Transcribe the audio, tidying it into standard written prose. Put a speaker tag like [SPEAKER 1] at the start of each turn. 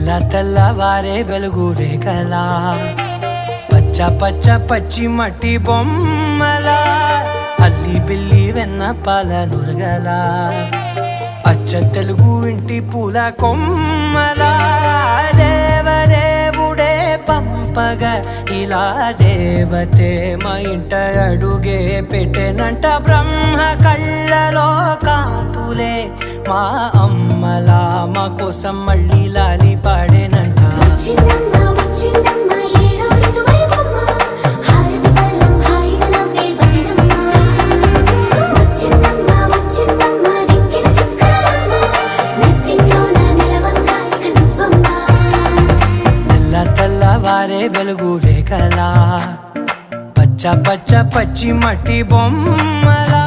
[SPEAKER 1] తెల్ల తెల్లవారే వెలుగు రేఖలా పచ్చ పచ్చ పచ్చి మట్టి బొమ్మలా అల్లి బిల్లి వెన్న పాల నురగలా అచ్చ తెలుగు ఇంటి పూల కొమ్మలా దేవదేవుడే పంపగ ఇలా దేవతే మా ఇంట అడుగే పెట్టెనంట బ్రహ్మ కళ్ళలో కాంతులే మా అమ్మలా మా కోసం మళ్ళీ లాలి పాడేనంట తెల్లవారే వెలుగు రేఖలా పచ్చ పచ్చ పచ్చి మట్టి బొమ్మలా